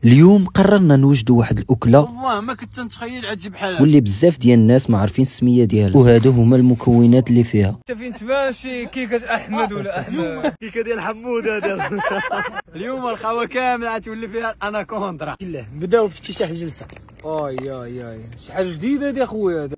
اليوم قررنا نوجدوا واحد الاكله والله ما كنت نتخيل عاد بحالها واللي بزاف ديال الناس ما عارفين السميه ديالها، وهادو هما المكونات اللي فيها. انت فين تماشي كيكه احمد ولا احمد كيكه ديال حمود هذا. اليوم الخاوه كامله غتولي فيها الاناكوندرا. بداو في افتتاح الجلسه. اي شي حاجه جديده هادي اخويا هذا.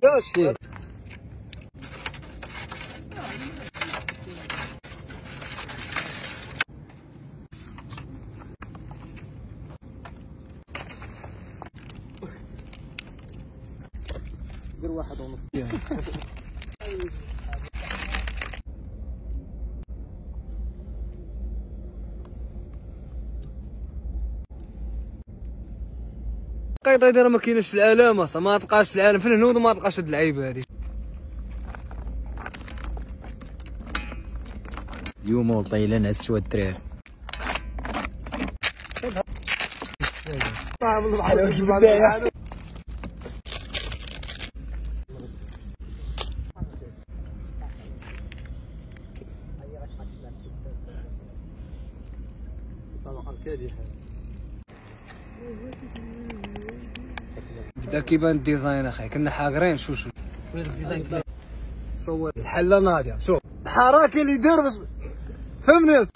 دير 1.5. القيطه هذه راه ما كايناش في العالم اصلا، ما تلقاش في العالم، في الهنود ما تلقاش هاد اللعيبه هادي. اليوم والله الا نعسوا الدراري. بدا كيبان الديزاين اخي، كنا حاقرين. شوف الديزاين، شو الحله ناضيه، شوف الحركه اللي دار باش فهمني.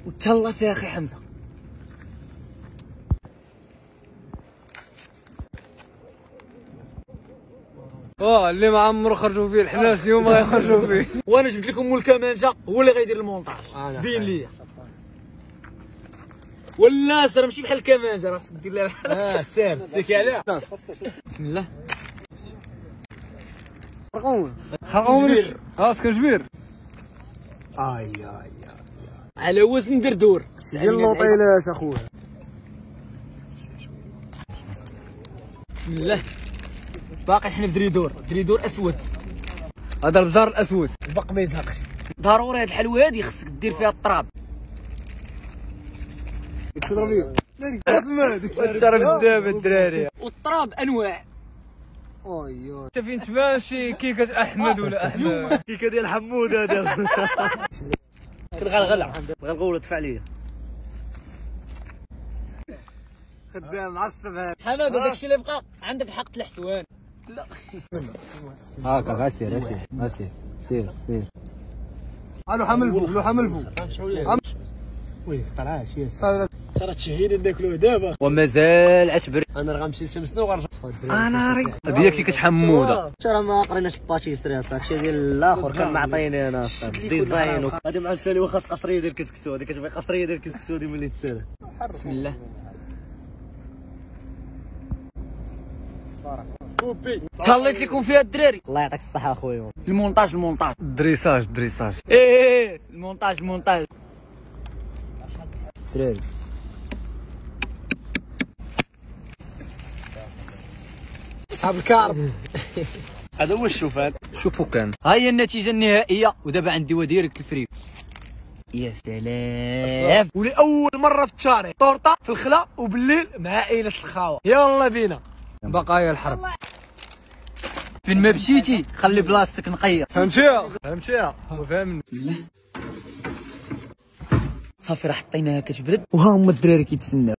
وتهلا فيها اخي حمزه. اللي ما عمرو خرجوا فيه الحناش اليوم غيخرجوا فيه. وانا جبت لكم مول الكمانجه هو اللي غيدير المونتاج. بين ليا والناس راه ماشي بحال الكمانجه، راسك دير لها بحال سير سيكي عليها. بسم الله. خرقوم راسك جبير. على وزن دردور ديال اللوطيلاش اخويا. بسم الله. باقي حنا في دريدور اسود. هذا البزار الاسود بق ما يزهق. ضروري هاد الحلوه هادي خصك دير فيها الطراب. تضربي تشرب بزاف الدراري. والطراب انواع. انت فين تماشي كيكه احمد ولا احمد. كيكه ديال حمود هذا. غلغله غلغوله دفع ليا. خدام معصب هذا. حماد هذاك الشيء اللي بقى عندك حق الحسوان. لا هاكا غاسير سير. لو حمل فوق وي طلع شي ترى تشهينا ناكلوه دابا ومازال عتبر. انا راه غنمشي لشمسنا وغنرجع. انا ري ديالك كيكه حموده. ترى ما قريناش باتيستري هادشي ديال الاخر كان معطيني انا الديزاين. هادي مع السالي واخا قصريه ديال الكسكسو، هادي كتبغي قصريه ديال الكسكسو هادي ملي تسالى. بسم الله. تهليت لكم فيها الدراري. الله يعطيك الصحه اخويا. المونتاج دريساج المونتاج دراري. اصحاب الكارب. هذا هو الشوفان. شوفوا كان ها هي النتيجه النهائيه، ودابا عندي وديريكت الفري. يا سلام. ولاول مره في التاريخ طورطه في الخلا وبالليل مع عائله الخاوه. يلا بينا. بقايا الحرب. فين ما مشيتي خلي بلاصتك نقيه. فهمتيها وفهمني. صافي راه حطيناها كتبرد وها هما الدراري كيتسناو.